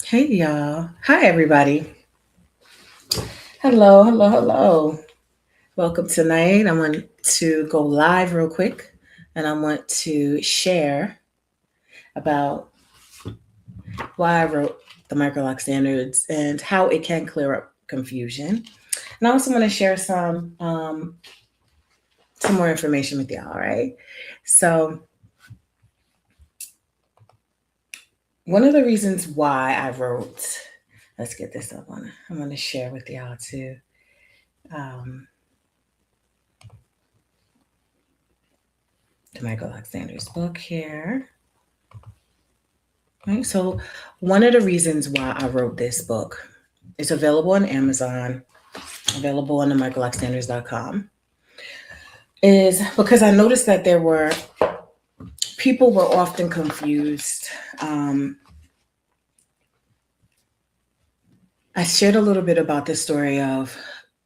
Hey y'all. Hi everybody. Hello, hello, hello. Welcome tonight. I want to go live real quick and I want to share about why I wrote the Microloc standards and how it can clear up confusion. And I also want to share some more information with y'all, right? So one of the reasons why I wrote, let's get this up on. I want to share with y'all too. Um, the Michael Alexander's book here. Right. So one of the reasons why I wrote this book, it's available on Amazon, available on the microlocstandards.com, is because I noticed that there were people were often confused. Um, I shared a little bit about the story of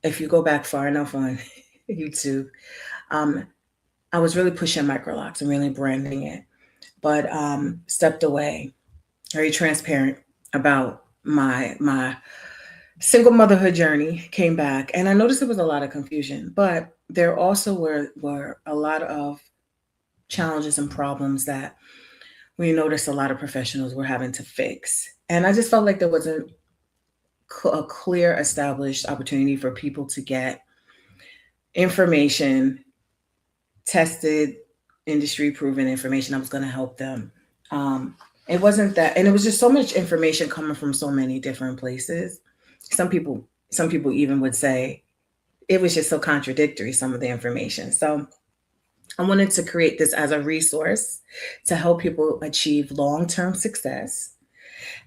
if you go back far enough on YouTube, um, I was really pushing Microlocs and really branding it, but stepped away, very transparent about my single motherhood journey, came back, and I noticed there was a lot of confusion, but there also were a lot of challenges and problems that we noticed a lot of professionals were having to fix. And I just felt like there wasn't a clear established opportunity for people to get information, tested, industry proven information that was going to help them. Um, it wasn't that, and it was just so much information coming from so many different places. Some people, some people even would say it was just so contradictory, some of the information. So I wanted to create this as a resource to help people achieve long-term success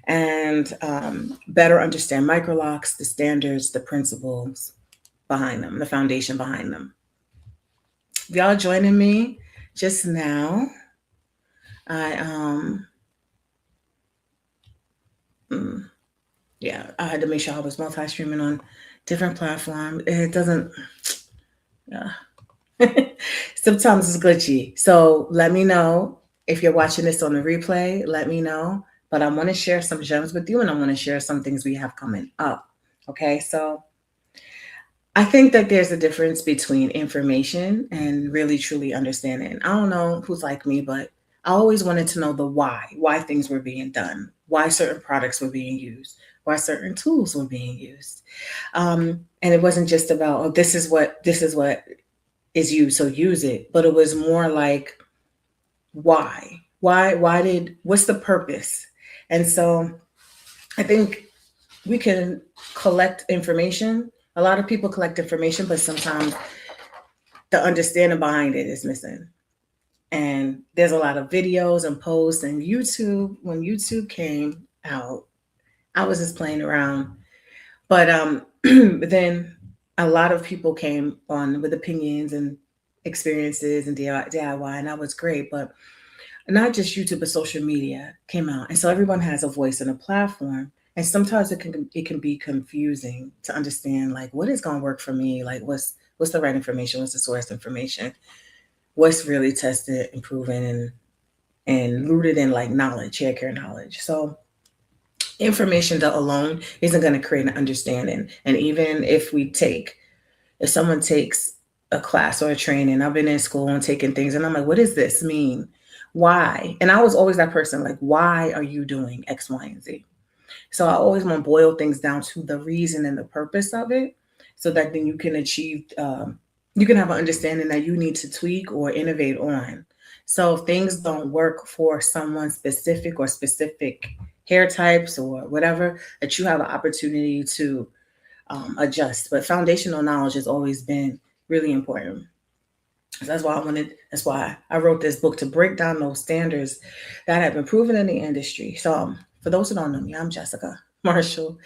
and better understand microlocks, the standards, the principles behind them, the foundation behind them. If y'all joining me just now, I mm, yeah, I had to make sure I was multi-streaming on different platforms. It doesn't. Sometimes it's glitchy. So let me know if you're watching this on the replay. Let me know. But I want to share some gems with you and I want to share some things we have coming up. Okay. So I think that there's a difference between information and really truly understanding. I don't know who's like me, but I always wanted to know the why things were being done, why certain products were being used, why certain tools were being used. And it wasn't just about, oh, this is what is used, so use it. But it was more like why? Why did what's the purpose? And so I think we can collect information. A lot of people collect information, but sometimes the understanding behind it is missing. And there's a lot of videos and posts and YouTube. When YouTube came out, I was just playing around. But then a lot of people came on with opinions and experiences and DIY, and that was great. But not just YouTube, but social media came out, and so everyone has a voice and a platform. And sometimes it can be confusing to understand like what is going to work for me, like what's the right information, what's the source information, what's really tested and proven and rooted in like knowledge, hair care knowledge. So information that alone isn't going to create an understanding. And even if someone takes a class or a training, I've been in school and taking things, and I'm like, what does this mean? Why? And I was always that person, like, why are you doing X, Y, and Z? So I always want to boil things down to the reason and the purpose of it, so that then you can achieve, you can have an understanding that you need to tweak or innovate on. So if things don't work for someone specific or specific hair types or whatever, that you have an opportunity to adjust. But foundational knowledge has always been really important. So that's why I wrote this book to break down those standards that have been proven in the industry. So, for those who don't know me, I'm Jessica Marshall.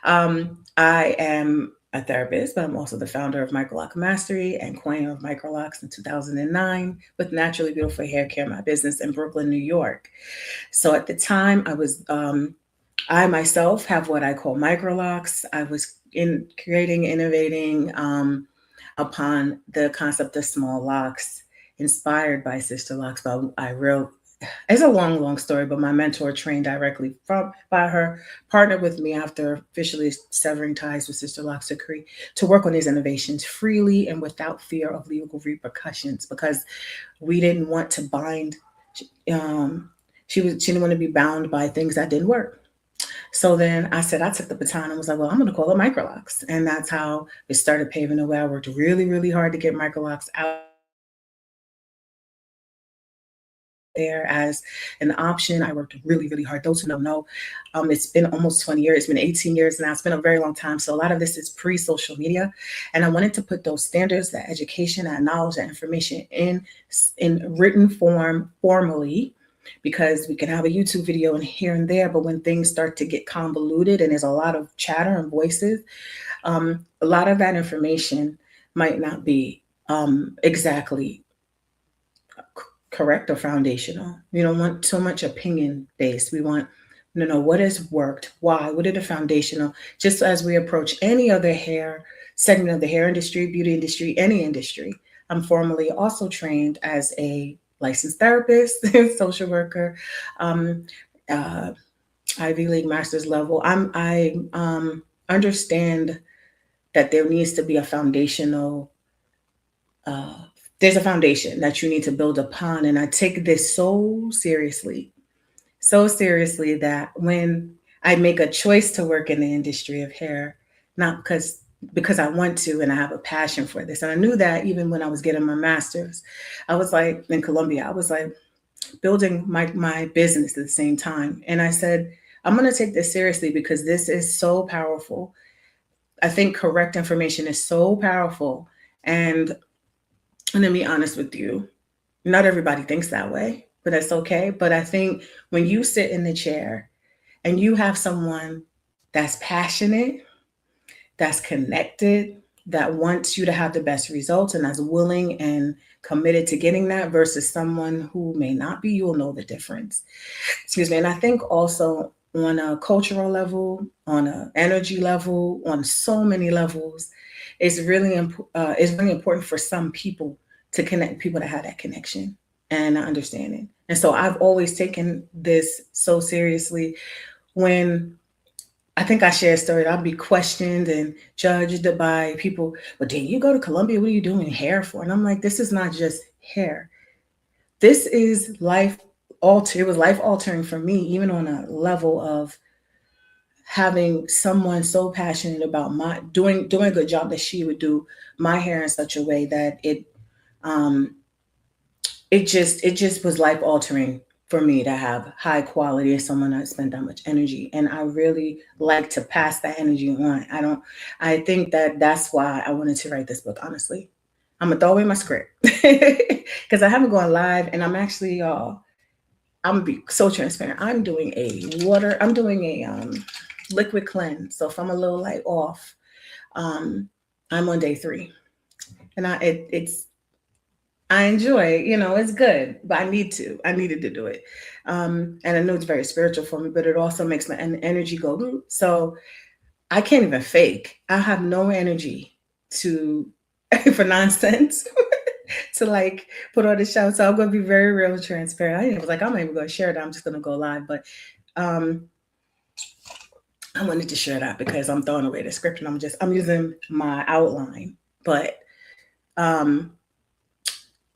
I am a therapist, but I'm also the founder of Microloc Mastery and coiner of Microlocs in 2009 with Naturally Beautiful Hair Care, my business in Brooklyn, New York. So at the time, I myself have what I call microlocs. I was in creating, innovating upon the concept of small locks, inspired by sister locks. But I wrote it's a long, long story, but my mentor trained directly from by her, partnered with me after officially severing ties with Sister Locks to work on these innovations freely and without fear of legal repercussions because we didn't want to bind. Um, she didn't want to be bound by things that didn't work. So then I said I took the baton and was like, well, I'm going to call it Microlocs, and that's how it started paving the way. I worked really, really hard to get Microlocs out there as an option. I worked really, really hard. Those who don't know, it's been almost 20 years. It's been 18 years now. It's been a very long time. So a lot of this is pre-social media. And I wanted to put those standards, that education, that knowledge, that information in written form formally, because we can have a YouTube video and here and there, but when things start to get convoluted and there's a lot of chatter and voices, a lot of that information might not be exactly correct or foundational. We don't want so much opinion based. We want to know what has worked, why, what are the foundational, just as we approach any other hair segment of the hair industry, beauty industry, any industry. I'm formally also trained as a licensed therapist, social worker, um, uh, Ivy League master's level. I understand that there needs to be a foundational uh, there's a foundation that you need to build upon. And I take this so seriously that when I make a choice to work in the industry of hair, not because I want to and I have a passion for this. And I knew that even when I was getting my master's, I was like in Colombia, I was like building my business at the same time. And I said, I'm going to take this seriously because this is so powerful. I think correct information is so powerful. And to be honest with you, not everybody thinks that way, but that's okay. But I think when you sit in the chair and you have someone that's passionate, that's connected, that wants you to have the best results, and that's willing and committed to getting that versus someone who may not be, you'll know the difference. Excuse me. And I think also on a cultural level, on an energy level, on so many levels, it's really important for some people to connect people that have that connection and understanding. And so I've always taken this so seriously. When I think I share a story, I'll be questioned and judged by people. But did you go to Colombia? What are you doing hair for? And I'm like, this is not just hair. This is life alter. It was life altering for me, even on a level of having someone so passionate about my doing a good job that she would do my hair in such a way that um it just was life altering for me to have high quality as someone that spent that much energy, and I really like to pass that energy on. I think that that's why I wanted to write this book. Honestly, I'm gonna throw away my script because I haven't gone live, and I'm actually I'm gonna be so transparent. I'm doing a liquid cleanse. So if I'm a little like off, um, I'm on day 3, and it's I enjoy, it's good, but I needed to do it. And I know it's very spiritual for me, but it also makes my energy go. "Ooh." So I can't even fake. I have no energy to for nonsense to like put on the show. So I'm gonna be very real and transparent. I was like, I'm not even gonna share that. I'm just gonna go live. But um, I wanted to share that because I'm throwing away the script and I'm using my outline. But um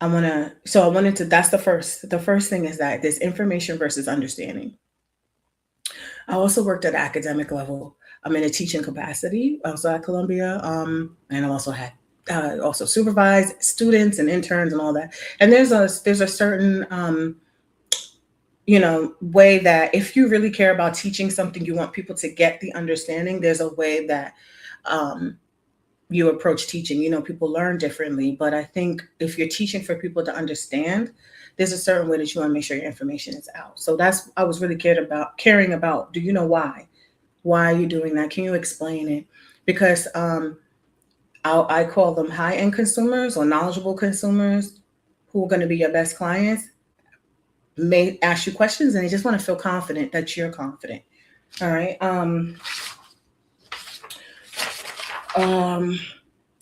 I wanted to that's the first thing is that there's information versus understanding. I also worked at academic level. I'm in a teaching capacity, also at Columbia, and I also had also supervised students and interns and all that. And there's a certain way that if you really care about teaching something, you want people to get the understanding. There's a way that um, you approach teaching. People learn differently, but I think if you're teaching for people to understand, there's a certain way that you want to make sure your information is out. So that's I was really caring about. Do you know why? Why are you doing that? Can you explain it? Because I call them high end consumers or knowledgeable consumers who are going to be your best clients. May ask you questions and they just want to feel confident that you're confident. All right. Um,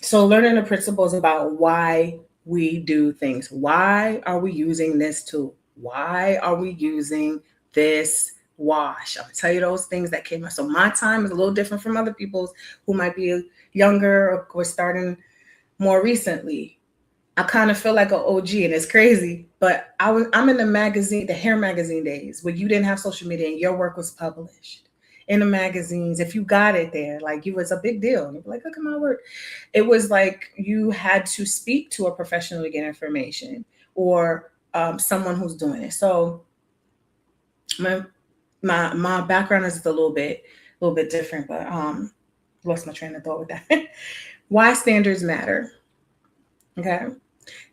So learning the principles about why we do things. Why are we using this tool? Why are we using this wash? I'll tell you those things that came up. So my time is a little different from other people's who might be younger or starting more recently. I kind of feel like an OG, and it's crazy. But I'm in the hair magazine days, where you didn't have social media and your work was published in the magazines. If you got it there, like, it was a big deal. And you'd be like, look at my work. It was like you had to speak to a professional to get information, or someone who's doing it. So my background is a little bit different, but lost my train of thought with that. Why standards matter? Okay.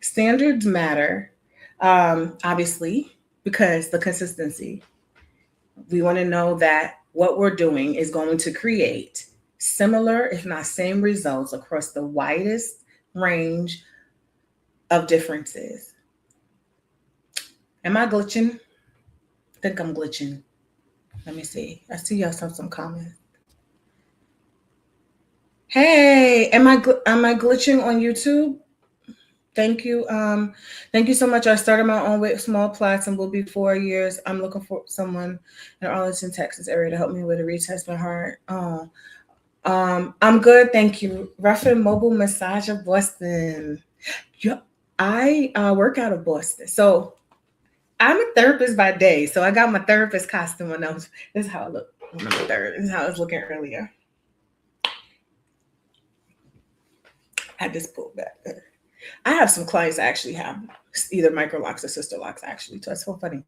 Standards matter, obviously, because the consistency. We want to know that what we're doing is going to create similar, if not same, results across the widest range of differences. Am I glitching? I think I'm glitching. Let me see. I see y'all have some comments. Hey, am I glitching on YouTube? Thank you. Thank you so much. I started my own with small plots and will be 4 years. I'm looking for someone in Arlington, Texas area to help me with a retest my heart. Oh, I'm good. Thank you. Ruffin Mobile Massage of Boston. Yeah, I work out of Boston. So I'm a therapist by day. So I got my therapist costume on. This is how I look when I'm a therapist. This is how I was looking earlier. I just pulled back. I have some clients that actually have either Microlocs or Sister Locks, actually. So that's so funny.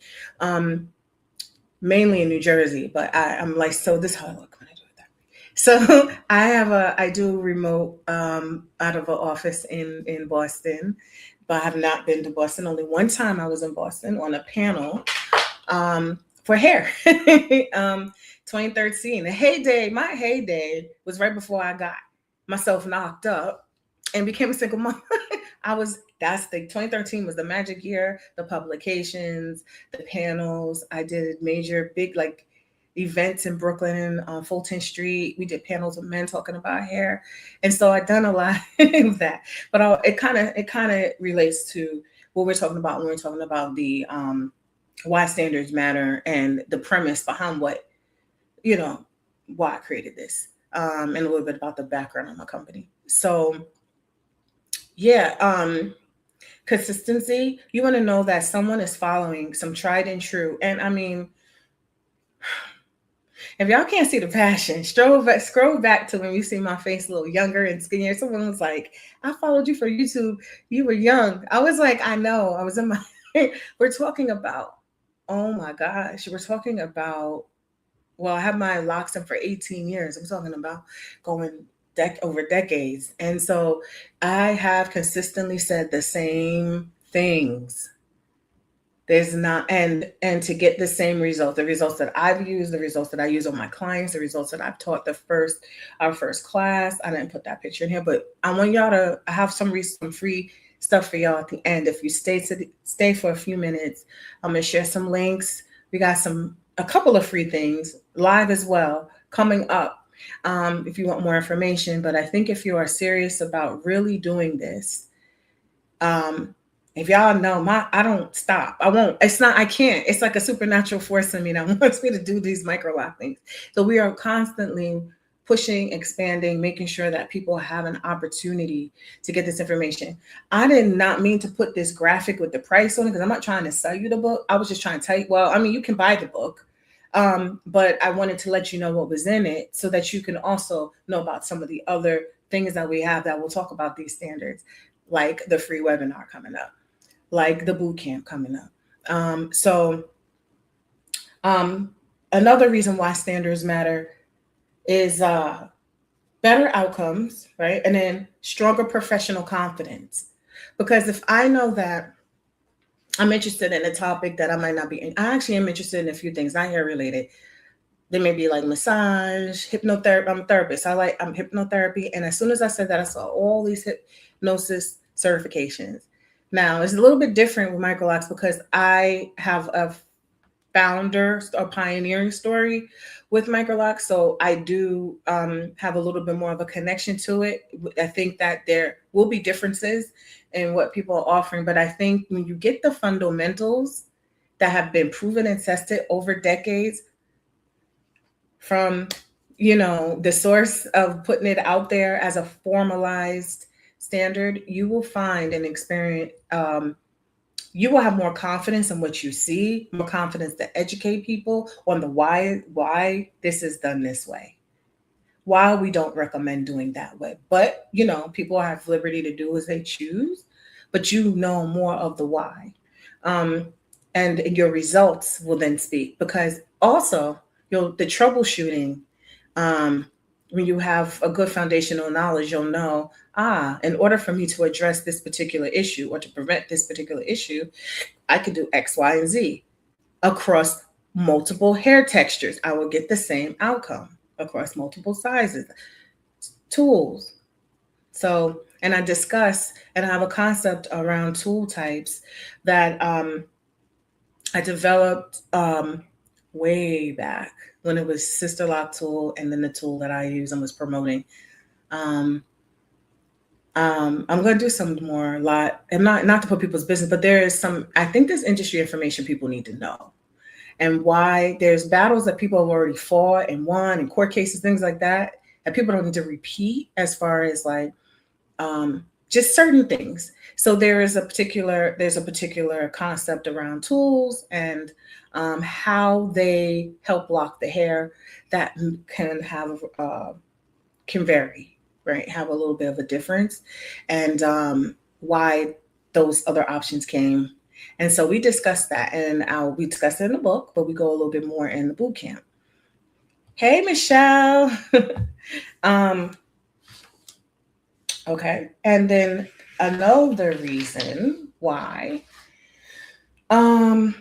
Mainly in New Jersey, but I'm like, so this is how I look when I do it that way. So I do remote out of an office in Boston, but I have not been to Boston. Only one time I was in Boston on a panel for hair. 2013. My heyday was right before I got myself knocked up and became a single mom. That's the 2013 was the magic year, the publications, the panels. I did major big like events in Brooklyn on Fulton Street. We did panels with men talking about hair. And so I've done a lot of that. But it kind of relates to what we're talking about when we're talking about the why standards matter and the premise behind why I created this. And a little bit about the background of my company. So yeah, consistency. You want to know that someone is following some tried and true. And I mean, if y'all can't see the passion, scroll back to when you see my face a little younger and skinnier. Someone was like, I followed you for YouTube. You were young. I was like, I know. I was in my we're talking about, oh my gosh, we're talking about, well, I have my locks in for 18 years. I'm talking about going over decades. And so I have consistently said the same things. There's not, and to get the same result, the results that I've used, the results that I use on my clients, the results that I've taught our first class. I didn't put that picture in here, but I want y'all to have some free stuff for y'all at the end. If you stay for a few minutes, I'm gonna share some links. We got a couple of free things live as well coming up. If you want more information, but I think if you are serious about really doing this, if y'all know I don't stop. I won't. I can't. It's like a supernatural force in me that wants me to do these Microloc things. So we are constantly pushing, expanding, making sure that people have an opportunity to get this information. I did not mean to put this graphic with the price on it because I'm not trying to sell you the book. I was just trying to tell you, well, I mean, you can buy the book. But I wanted to let you know what was in it so that you can also know about some of the other things that we have that will talk about these standards, like the free webinar coming up, like the boot camp coming up. Another reason why standards matter is better outcomes, right? And then stronger professional confidence. Because if I know that I'm interested in a topic that I might not be in, I actually am interested in a few things, not hair related. There may be like massage, hypnotherapy. I'm a therapist. I'm hypnotherapy. And as soon as I said that, I saw all these hypnosis certifications. Now, it's a little bit different with Microlocs because I have a founder or pioneering story with Microlocs. So I do have a little bit more of a connection to it. I think that there will be differences in what people are offering. But I think when you get the fundamentals that have been proven and tested over decades from, you know, the source of putting it out there as a formalized standard, you will find and experience, you will have more confidence in what you see, more confidence to educate people on the why this is done this way, why we don't recommend doing that way. But you know, people have liberty to do as they choose, but you know more of the why. Um, and your results will then speak, because also you'll the troubleshooting, um, when you have a good foundational knowledge, you'll know, in order for me to address this particular issue or to prevent this particular issue, I could do X, Y, and Z across multiple hair textures. I will get the same outcome across multiple sizes, tools. So, and I discuss and I have a concept around tool types that I developed way back when it was Sister Lock tool, and then the tool that I use and was promoting. Um, I'm going to do some more a lot, and not to put people's business, but there is some. I think there's industry information people need to know, and why there's battles that people have already fought and won, and court cases, things like that, that people don't need to repeat, as far as like just certain things. So there's a particular concept around tools and how they help block the hair that can have can vary, right? Have a little bit of a difference, and why those other options came. And so we discussed that, and we discussed it in the book, but we go a little bit more in the boot camp. Hey, Michelle. um, okay, and then another reason why, um,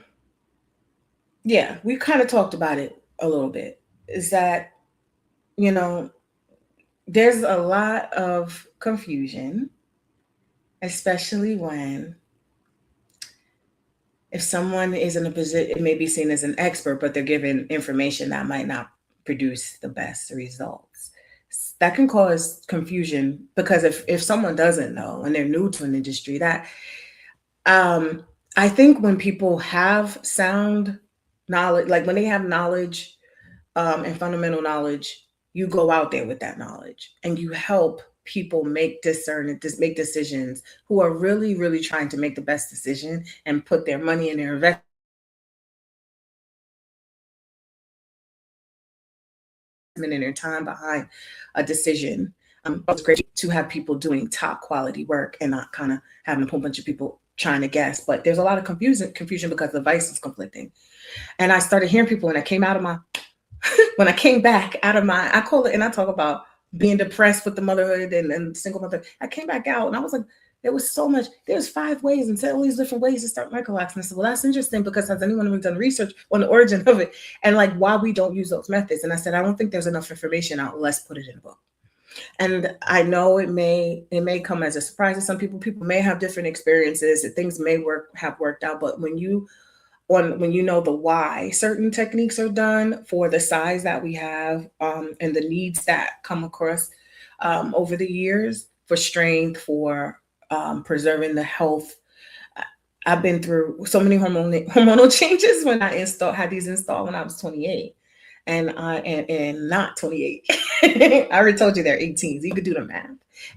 yeah, we kind of talked about it a little bit, is that, you know, there's a lot of confusion, especially when if someone is in a position, it may be seen as an expert, but they're given information that might not produce the best results. That can cause confusion, because if someone doesn't know and they're new to an industry, that um, I think when people have sound knowledge, like when they have knowledge and fundamental knowledge, you go out there with that knowledge and you help people make decisions, who are really, really trying to make the best decision and put their money and their investment and their time behind a decision. It's great to have people doing top quality work and not kind of having a whole bunch of people trying to guess. But there's a lot of confusion because the advice is conflicting. And I started hearing people, and I came out of my when I came back out of my, I call it, and I talk about being depressed with the motherhood and single mother. I came back out and I was like, there was so much, there's 5 ways and all these different ways to start Microlocs. And I said, well, that's interesting, because has anyone ever done research on the origin of it and like why we don't use those methods? And I said, I don't think there's enough information out. Let's put it in a book. And I know it may come as a surprise to some people. People may have different experiences, things may have worked out, but when you know the why certain techniques are done for the size that we have, and the needs that come across over the years, for strength, for preserving the health. I've been through so many hormonal changes when I had these installed when I was 28, and not 28. I already told you they're 18s. You could do the math,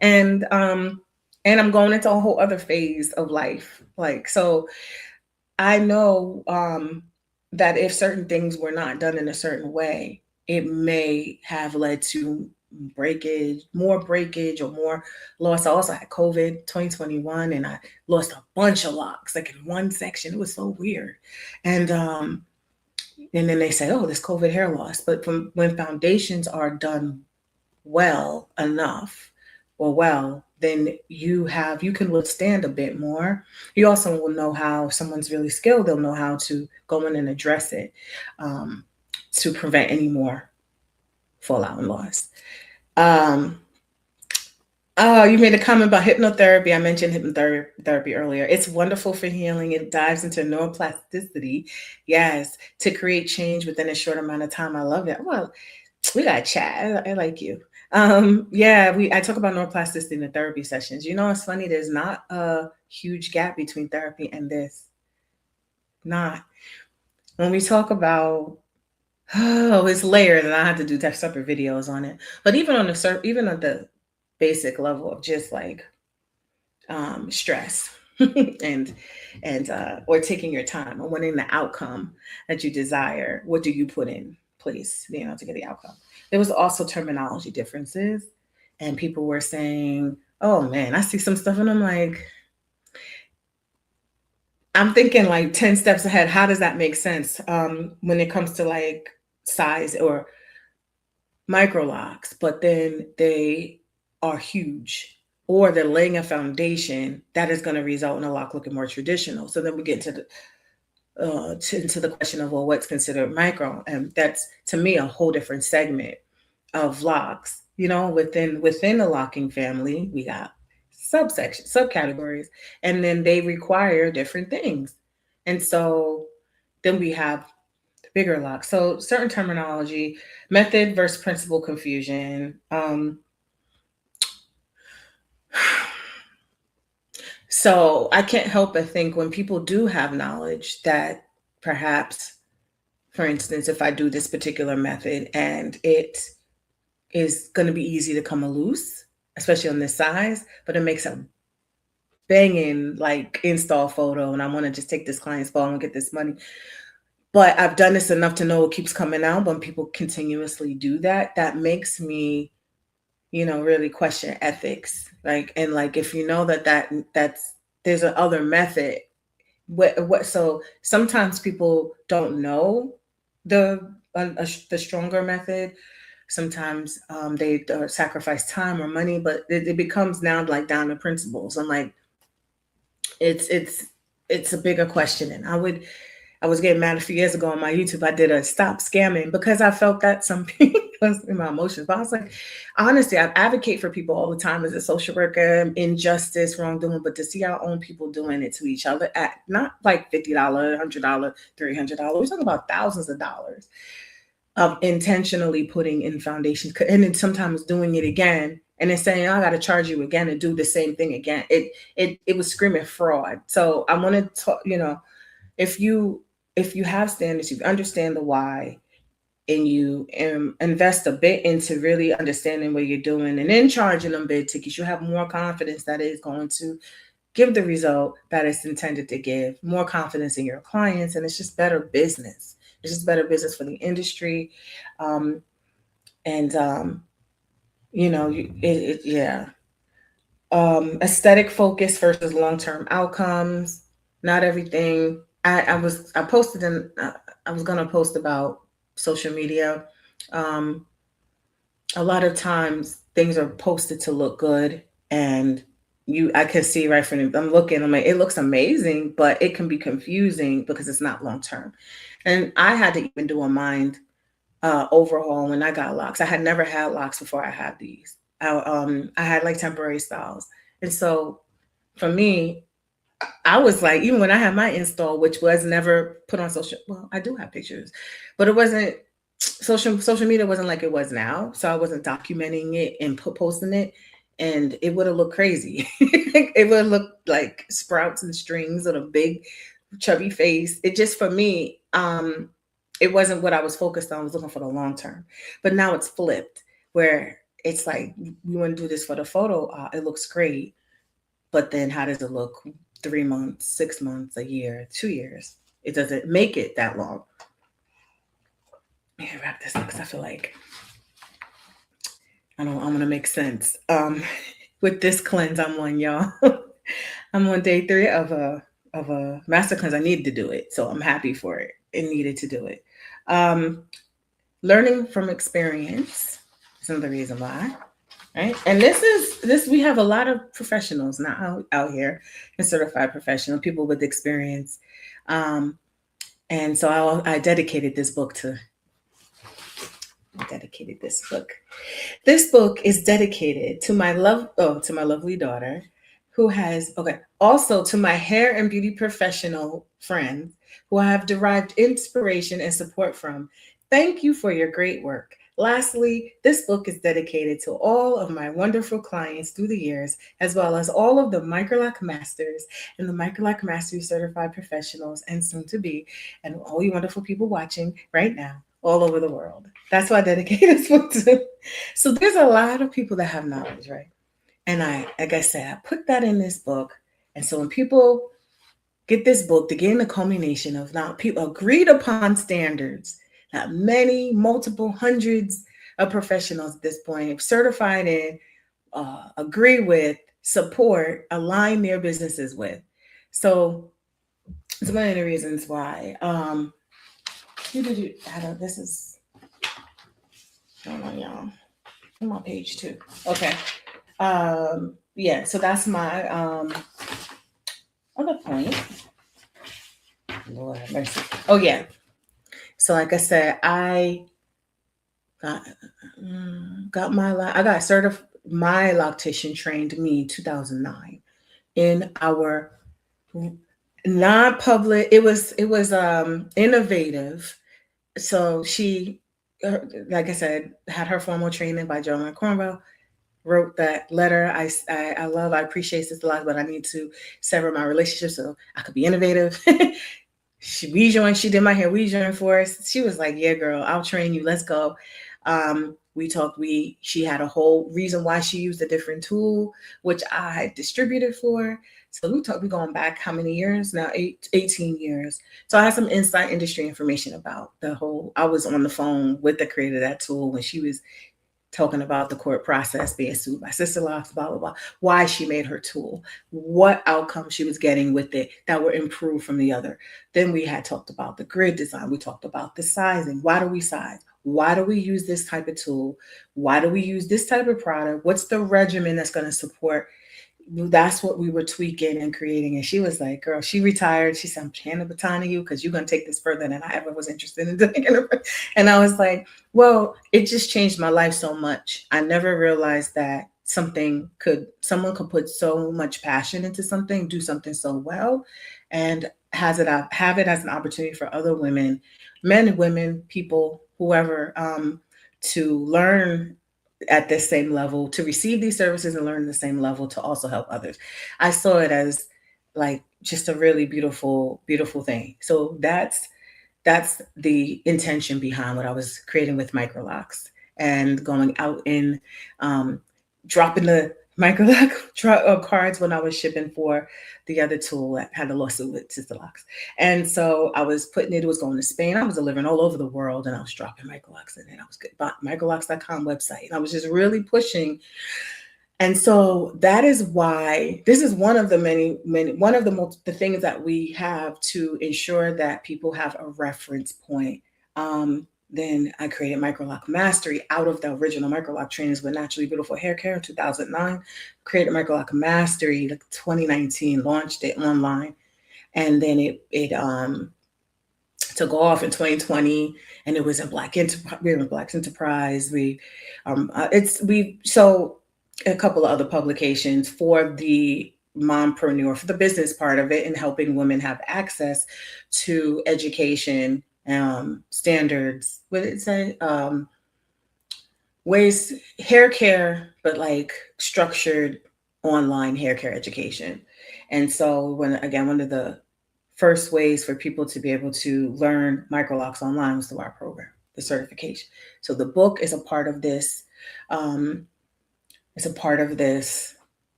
and I'm going into a whole other phase of life, like so. I know that if certain things were not done in a certain way, it may have led to more breakage, or more loss. I also had COVID 2021, and I lost a bunch of locks, like in one section. It was so weird. And then they say, oh, this COVID hair loss. But when foundations are done well enough, or well, then you can withstand a bit more. You also will know how, if someone's really skilled, they'll know how to go in and address it, to prevent any more fallout and loss. Oh, you made a comment about hypnotherapy. I mentioned hypnotherapy earlier. It's wonderful for healing. It dives into neuroplasticity, yes, to create change within a short amount of time. I love it. Well, we got to chat. I like you. Yeah, I talk about neuroplasticity in the therapy sessions. You know, it's funny. There's not a huge gap between therapy and this. not. When we talk about, oh, it's layered, and I have to do separate videos on it. But even on the basic level of just like stress and or taking your time or wanting the outcome that you desire, what do you put in place, to get the outcome? There was also terminology differences, and people were saying, oh man, I see some stuff and I'm thinking like 10 steps ahead. How does that make sense when it comes to like size or Microlocs, but then they are huge, or they're laying a foundation that is going to result in a lock looking more traditional. So then we get into the question of, well, what's considered micro, and that's to me a whole different segment of locks. Within the locking family, we got subsections, subcategories, and then they require different things. And so then we have bigger locks. So certain terminology, method versus principle confusion. So I can't help but think when people do have knowledge that perhaps, for instance, if I do this particular method and it is going to be easy to come loose, especially on this size, but it makes a banging like install photo, and I want to just take this client's ball and get this money. But I've done this enough to know it keeps coming out. When people continuously do that, that makes me, really question ethics. And if you know that's there's another method. So sometimes people don't know the stronger method. Sometimes they sacrifice time or money, but it becomes now like down to principles. And like it's a bigger question. And I was getting mad a few years ago on my YouTube. I did a stop scamming because I felt that some people in my emotions. But I was like, honestly, I advocate for people all the time as a social worker, injustice, wrongdoing, but to see our own people doing it to each other at not like $50, $100, $300. We're talking about thousands of dollars of intentionally putting in foundations, and then sometimes doing it again and then saying, oh, I got to charge you again and do the same thing again. It was screaming fraud. So I want to talk, if you have standards, you understand the why, and you invest a bit into really understanding what you're doing, and then charging them bid tickets, you have more confidence that it is going to give the result that it's intended to give, more confidence in your clients, and it's just better business. It's just better business for the industry. And yeah. Aesthetic focus versus long-term outcomes. Not everything. I posted I was gonna post about social media. A lot of times things are posted to look good, and I can see right from I'm looking, I'm like, it looks amazing, but it can be confusing because it's not long term. And I had to even do a mind overhaul when I got locks. I had never had locks before I had these. I had like temporary styles. And so for me, I was like, even when I had my install, which was never put on social, well, I do have pictures, but it wasn't social media wasn't like it was now. So I wasn't documenting it and posting it, and it would have looked crazy. It would have looked like sprouts and strings on a big chubby face. It just, for me, it wasn't what I was focused on. I was looking for the long term. But now it's flipped, where it's like, you want to do this for the photo, it looks great, but then how does it look 3 months, 6 months, a year, 2 years? It doesn't make it that long. Let me wrap this up because I feel like I'm gonna make sense. With this cleanse I'm on, y'all. I'm on day 3 of a master cleanse. I needed to do it, so I'm happy for it. It needed to do it. Learning from experience is another reason why. Right. And this we have a lot of professionals now out here, and certified professional people with experience. And so I dedicated this book to this book. This book is dedicated to my lovely daughter, who has also to my hair and beauty professional friends who I have derived inspiration and support from. Thank you for your great work. Lastly, this book is dedicated to all of my wonderful clients through the years, as well as all of the Microloc Masters and the Microloc Mastery Certified Professionals, and soon to be, and all you wonderful people watching right now all over the world. That's why I dedicate this book to. So there's a lot of people that have knowledge, right? And like I said, I put that in this book. And so when people get this book, to gain the culmination of now people agreed upon standards that many, multiple hundreds of professionals at this point certified in, agree with, support, align their businesses with. So it's one of the reasons why. This is, I don't know, y'all. I'm on page 2. Okay. Yeah, so that's my other point. Lord have mercy. Oh yeah. So like I said, I got my loctician trained me 2009 in our non-public. It was innovative. So she, like I said, had her formal training by Joanne Cornwell, wrote that letter. I appreciate this a lot, but I need to sever my relationship so I could be innovative. She did my hair, we joined for us. She was like, yeah, girl, I'll train you. Let's go. We talked, she had a whole reason why she used a different tool, which I distributed for. So we going back how many years now? 18 years. So I had some inside industry information about I was on the phone with the creator of that tool when she was talking about the court process, being sued by Sister Locks, blah, blah, blah, why she made her tool, what outcome she was getting with it that were improved from the other. Then we had talked about the grid design. We talked about the sizing. Why do we size? Why do we use this type of tool? Why do we use this type of product? What's the regimen that's going to support? That's what we were tweaking and creating. And she was like, girl, she retired. She said, I'm handing the baton to you because you're going to take this further than I ever was interested in doing. And I was like, well, it just changed my life so much. I never realized that someone could put so much passion into something, do something so well, and have it as an opportunity for other women, men and women, people, whoever, to learn at this same level, to receive these services and learn the same level, to also help others. I saw it as like just a really beautiful, beautiful thing. So that's the intention behind what I was creating with Microlocs, and going out and dropping the Microloc cards when I was shipping for the other tool that had a lawsuit with Sister Locks. And so I was it was going to Spain. I was delivering all over the world, and I was dropping Microlocs, and then I was Microlocs.com website. And I was just really pushing. And so that is why this is one of the the things that we have to ensure that people have a reference point. Then I created Microloc Mastery out of the original Microloc trainings with Naturally Beautiful Hair Care in 2009. Created Microloc Mastery in 2019, launched it online, and then it took off in 2020, and it was in Black Enterprise. So a couple of other publications for the mompreneur, for the business part of it, and helping women have access to education, standards, what did it say? Ways, hair care, but like structured online hair care education. And so one of the first ways for people to be able to learn Microlocs online was through our program, the certification. So the book is a part of this. It's a part of this,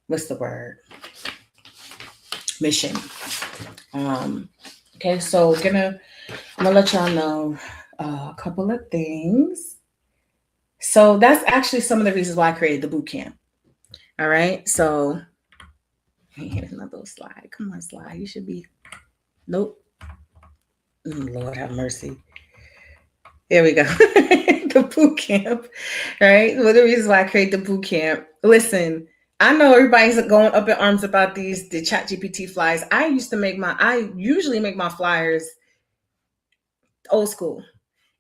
what's the word? Mission. Okay, so I'm gonna let y'all know a couple of things. So that's actually some of the reasons why I created the boot camp. All right, so here's another slide. Come on, slide. You should be. Nope. Lord have mercy. There we go. The boot camp. Right. One of the reasons why I created the boot camp. Listen, I know everybody's going up in arms about the ChatGPT flyers. I usually make my flyers old school.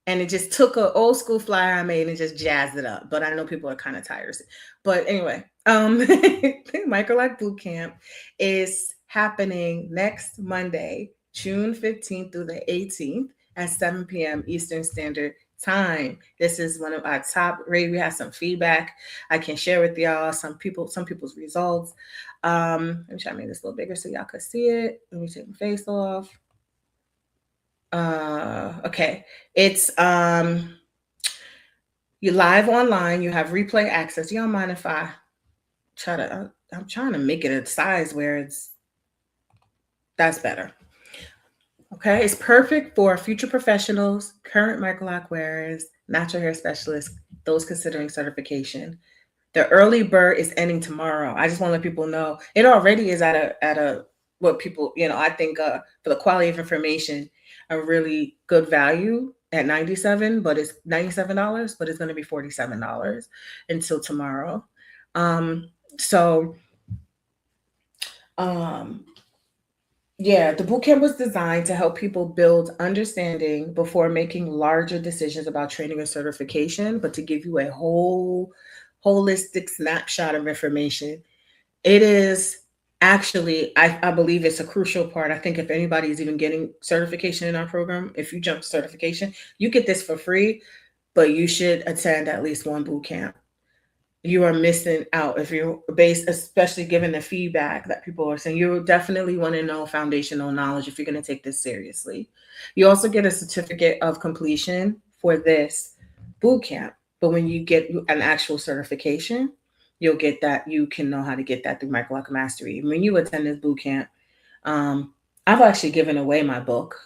And it just took an old school flyer I made and just jazzed it up. But I know people are kind of tired. But anyway, Microloc Bootcamp is happening next Monday, June 15th through the 18th at 7 p.m. Eastern Standard time. This is one of our top rated. We have some feedback I can share with y'all. Some people's results. Let me try to make this a little bigger so y'all can see it. Let me take my face off. Okay. It's you live online, you have replay access. You don't mind if I I'm trying to make it a size where that's better. Okay, it's perfect for future professionals, current Microloc wearers, natural hair specialists, those considering certification. The early bird is ending tomorrow. I just want to let people know it already is at a what people, I think for the quality of information, a really good value at 97, but it's $97, but it's going to be $47 until tomorrow. So yeah, the bootcamp was designed to help people build understanding before making larger decisions about training or certification, but to give you a holistic snapshot of information. It is actually, I believe it's a crucial part. I think if anybody is even getting certification in our program, if you jump to certification, you get this for free, but you should attend at least one boot camp. You are missing out if you're based, especially given the feedback that people are saying. You definitely want to know foundational knowledge if you're going to take this seriously. You also get a certificate of completion for this boot camp, but when you get an actual certification, you'll get that. You can know how to get that through Microloc Mastery. When you attend this boot camp, I've actually given away my book,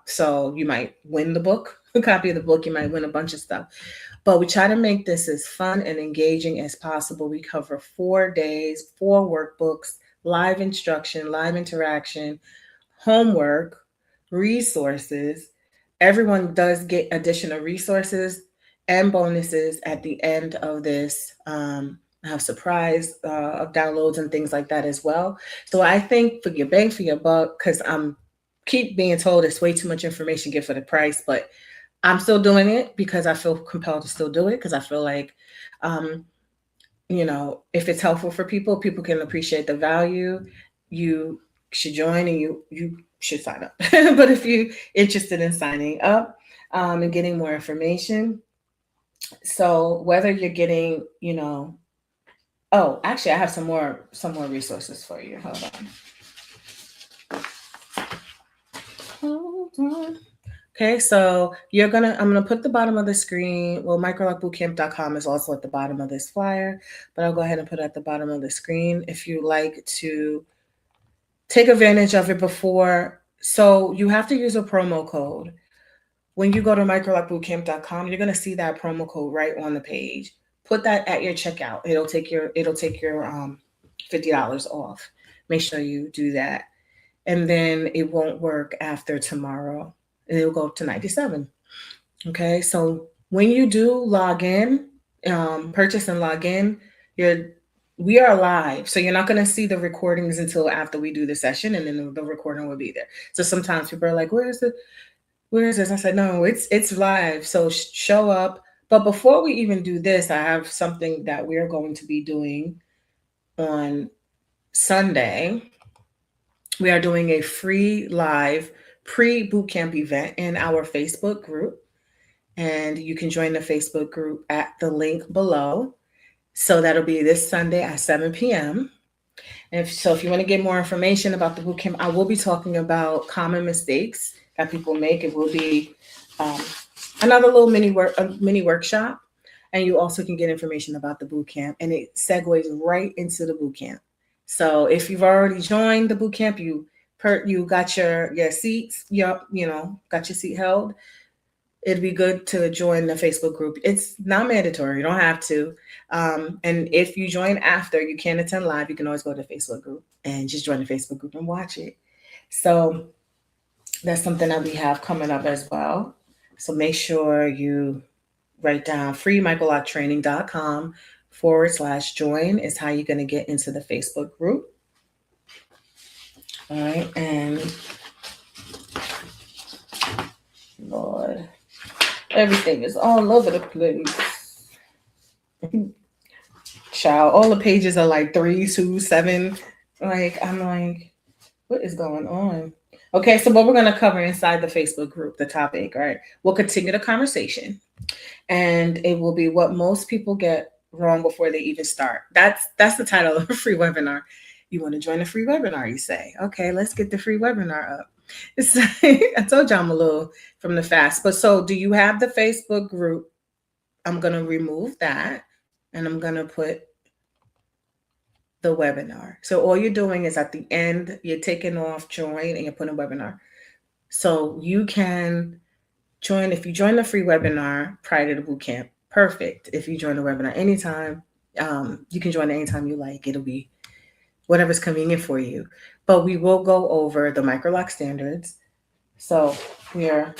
so you might win the book, a copy of the book. You might win a bunch of stuff. But we try to make this as fun and engaging as possible. We cover 4 days, 4 workbooks, live instruction, live interaction, homework, resources. Everyone does get additional resources and bonuses at the end of this. I have surprise of downloads and things like that as well. So I think for your bang for your buck, because I'm keep being told it's way too much information get for the price, but I'm still doing it because I feel compelled to still do it because I feel like, if it's helpful for people, people can appreciate the value. You should join and you should sign up. But if you're interested in signing up and getting more information, so whether you're getting, oh, actually, I have some more resources for you. Hold on. Okay, so I'm gonna put the bottom of the screen. Well, microlocbootcamp.com is also at the bottom of this flyer, but I'll go ahead and put it at the bottom of the screen if you like to take advantage of it before. So you have to use a promo code. When you go to microlocbootcamp.com, you're gonna see that promo code right on the page. Put that at your checkout. It'll take your $50 off. Make sure you do that. And then it won't work after tomorrow. It'll go to 97. Okay, so when you do log in, purchase and log in, we are live, so you're not going to see the recordings until after we do the session, and then the recording will be there. So sometimes people are like, where is this? I said, no, it's live, so show up. But before we even do this, I have something that we are going to be doing on Sunday. We are doing a free live pre-bootcamp event in our Facebook group. And you can join the Facebook group at the link below. So that'll be this Sunday at 7 p.m. And if you want to get more information about the bootcamp, I will be talking about common mistakes that people make. It will be another little mini workshop. And you also can get information about the bootcamp. And it segues right into the bootcamp. So if you've already joined the bootcamp, you got your seats, got your seat held, it'd be good to join the Facebook group. It's not mandatory. You don't have to. And if you join after, you can't attend live. You can always go to the Facebook group and just join the Facebook group and watch it. So that's something that we have coming up as well. So make sure you write down freemicroloctraining.com/join is how you're going to get into the Facebook group. All right. And Lord, everything is all over the place. Child, all the pages are like 3, 2, 7. I'm like, What is going on? Okay, so what we're going to cover inside the Facebook group, the topic, right? We'll continue the conversation, and it will be what most people get wrong before they even start. That's the title of a free webinar. You want to join a free webinar, you say. Okay, let's get the free webinar up. I told you I'm a little from the fast. But so do you have the Facebook group? I'm going to remove that and I'm going to put the webinar. So all you're doing is at the end, you're taking off join and you're putting webinar. So you can join, if you join the free webinar prior to the boot camp, perfect. If you join the webinar anytime, you can join anytime you like. It'll be whatever's convenient for you. But we will go over the Microloc standards. So we are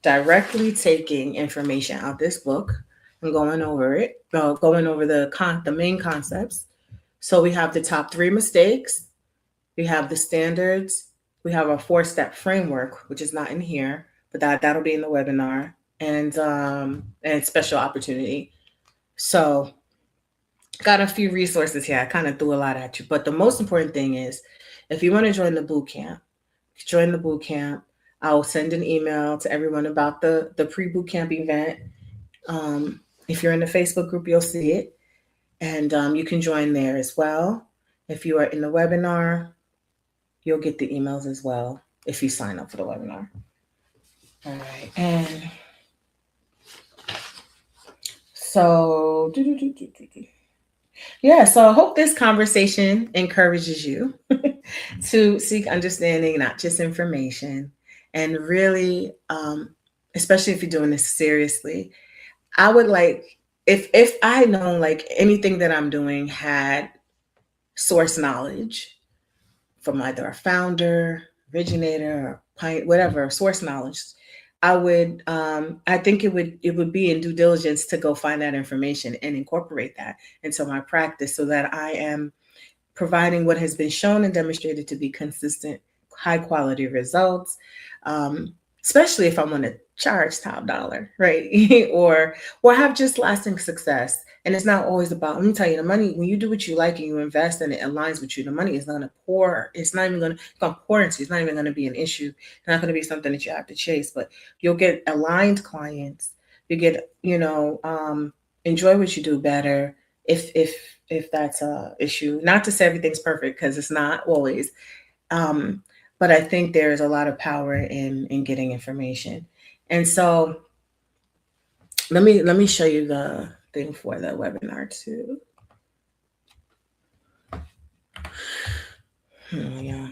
directly taking information out this book and going over it, going over the main concepts. So we have the top 3 mistakes, we have the standards, we have a 4-step framework, which is not in here, but that'll be in the webinar, and special opportunity. So got a few resources here. I kind of threw a lot at you, but the most important thing is if you want to join the boot camp, join the boot camp. I'll send an email to everyone about the pre-boot camp event. If you're in the Facebook group, you'll see it, and you can join there as well. If you are in the webinar, you'll get the emails as well if you sign up for the webinar. All right, and so yeah, so I hope this conversation encourages you to seek understanding, not just information, and really, especially if you're doing this seriously. I would like, if I had known like anything that I'm doing had source knowledge from either a founder, originator, or whatever source knowledge, I think it would be in due diligence to go find that information and incorporate that into my practice so that I am providing what has been shown and demonstrated to be consistent, high quality results, especially if I want to charge top dollar, right? or have just lasting success. And it's not always about, let me tell you, the money, when you do what you like and you invest and it aligns with you, the money is not going to pour. It's not even going to pour into you. It's not even going to be an issue. It's not going to be something that you have to chase, but you'll get aligned clients. You get, enjoy what you do better if that's a issue. Not to say everything's perfect because it's not always. But I think there is a lot of power in getting information. And so let me show you the thing for the webinar too. Yeah.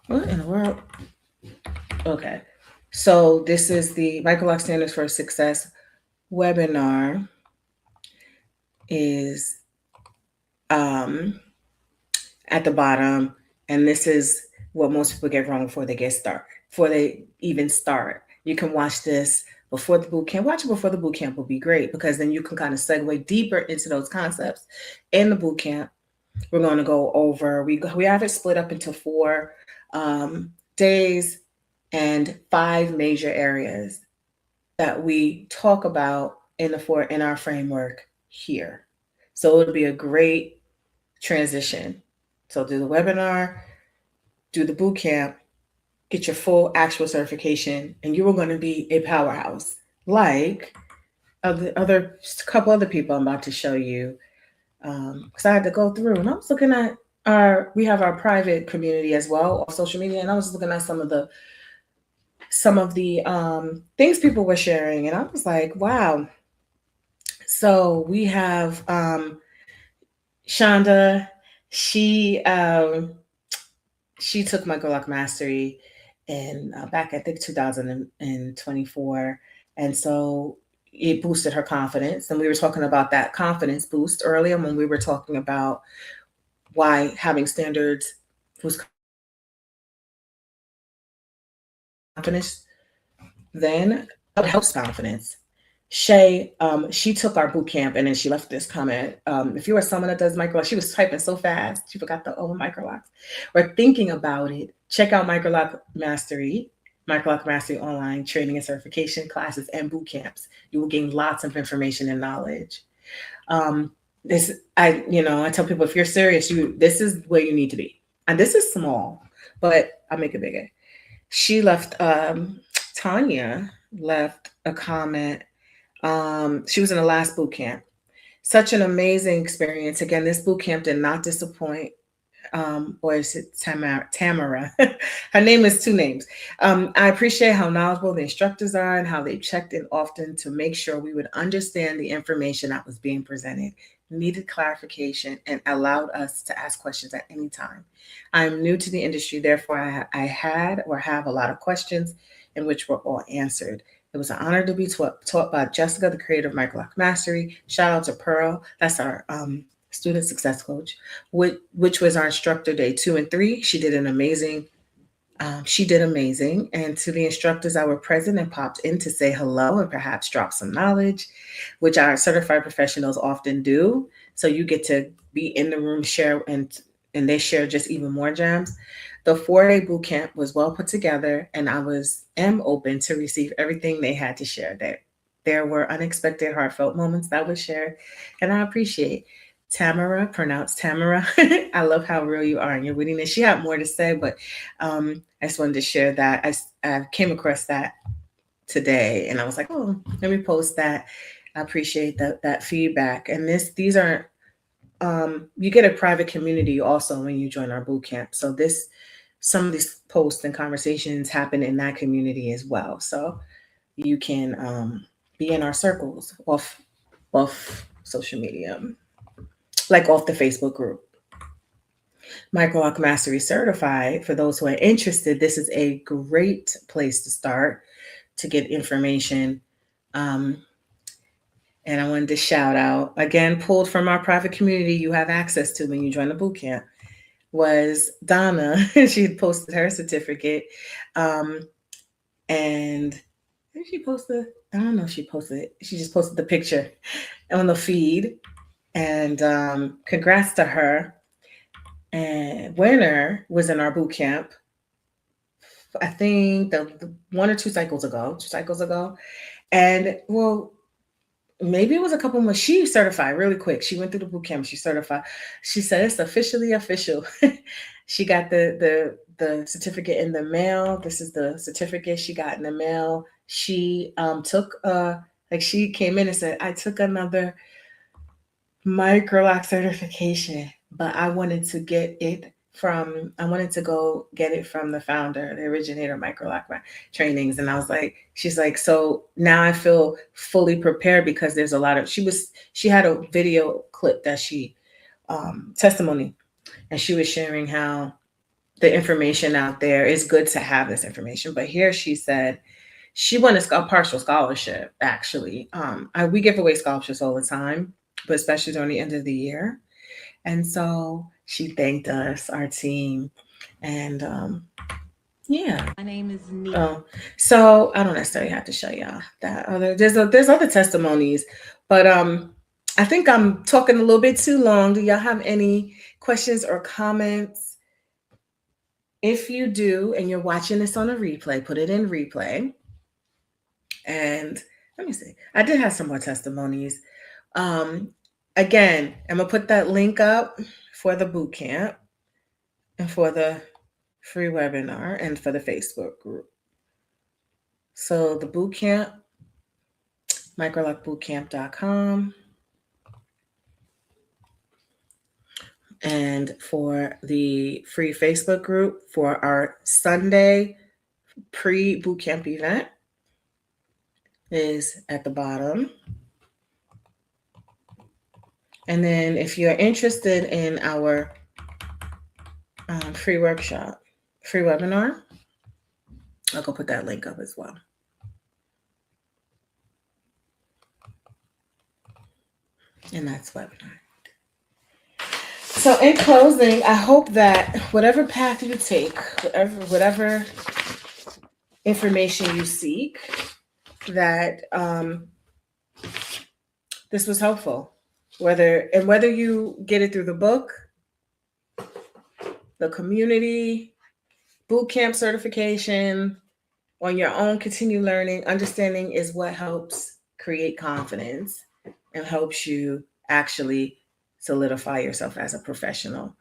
What in the world? Okay. So this is the Microloc Standards for Success webinar is at the bottom, and this is what most people get wrong before they even start. You can watch this before the boot camp. Watch it before the boot camp will be great because then you can kind of segue deeper into those concepts. In the boot camp, we're going to go over. We have it split up into 4 days and 5 major areas that we talk about in our framework here. So it'll be a great transition. So do the webinar, do the boot camp, get your full actual certification, and you are going to be a powerhouse. Like other couple other people I'm about to show you, because I had to go through, and I was looking at we have our private community as well on social media, and I was looking at some of the things people were sharing, and I was like, wow. So we have Shonda. She took Microloc Mastery in back I think 2024, and so it boosted her confidence. And we were talking about that confidence boost earlier when we were talking about why having standards was confidence. Then it helps confidence. Shay, she took our boot camp and then she left this comment. If you are someone that does Microloc, she was typing so fast, she forgot the O Microlocs. Or thinking about it, check out Microloc Mastery online training and certification classes and boot camps. You will gain lots of information and knowledge. I tell people, if you're serious, this is where you need to be. And this is small, but I'll make it bigger. She left, Tanya left a comment. She was in the last boot camp. Such an amazing experience. Again, this boot camp did not disappoint. Or is it Tamara? Her name is two names. I appreciate how knowledgeable the instructors are and how they checked in often to make sure we would understand the information that was being presented, needed clarification, and allowed us to ask questions at any time. I'm new to the industry, therefore, I had or have a lot of questions in which were all answered. It was an honor to be taught by Jessica, the creator of Microloc Mastery. Shout out to Pearl. That's our student success coach, which was our instructor day 2 and 3. She did amazing. And to the instructors that were present and popped in to say hello and perhaps drop some knowledge, which our certified professionals often do. So you get to be in the room, share, and they share just even more gems. The 4-day boot camp was well put together, and am open to receive everything they had to share there. There were unexpected, heartfelt moments that was shared, and I appreciate Tamara, pronounced Tamara. I love how real you are in your wittiness. She had more to say, but I just wanted to share that. I came across that today, and I was like, oh, let me post that. I appreciate that feedback. And these aren't. You get a private community also when you join our boot camp. So some of these posts and conversations happen in that community as well. So you can be in our circles off social media, like off the Facebook group. Microloc Mastery Certified, for those who are interested, this is a great place to start to get information. And I wanted to shout out, again, pulled from our private community you have access to when you join the boot camp, was Donna. She had posted her certificate. And she posted, I don't know if she posted it. She just posted the picture on the feed. And congrats to her. And winner was in our boot camp, I think the 2 cycles ago. And well, maybe it was a couple more. She certified really quick. She went through the boot camp. She certified. She said it's officially official. She got the certificate in the mail. This is the certificate she got in the mail. She took she came in and said, I took another Microloc certification, but I wanted to go get it from the founder, the originator of Microloc trainings. And I was like, she's like, so now I feel fully prepared because there's a lot of, she had a video clip that testimony, and she was sharing how the information out there is good to have this information. But here she said she won a partial scholarship, actually. We give away scholarships all the time, but especially during the end of the year. And so she thanked us, our team. And yeah. My name is Nia. So I don't necessarily have to show y'all that. There's other testimonies, but I think I'm talking a little bit too long. Do y'all have any questions or comments? If you do, and you're watching this on a replay, put it in replay. And let me see. I did have some more testimonies. Again, I'm going to put that link up for the boot camp and for the free webinar and for the Facebook group. So the boot camp, microlocbootcamp.com. And for the free Facebook group for our Sunday pre-boot camp event is at the bottom. And then if you're interested in our free workshop, free webinar, I'll go put that link up as well. And that's webinar. So in closing, I hope that whatever path you take, whatever information you seek, that this was helpful. Whether you get it through the book, the community, boot camp certification, on your own continued learning, understanding is what helps create confidence and helps you actually solidify yourself as a professional.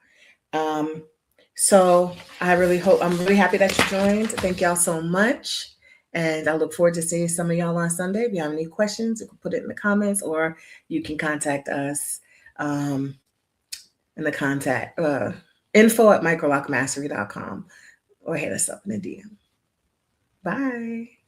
So I'm really happy that you joined. Thank y'all so much. And I look forward to seeing some of y'all on Sunday. If you have any questions, you can put it in the comments, or you can contact us in the contact info@microlocmastery.com, or hit us up in the DM. Bye.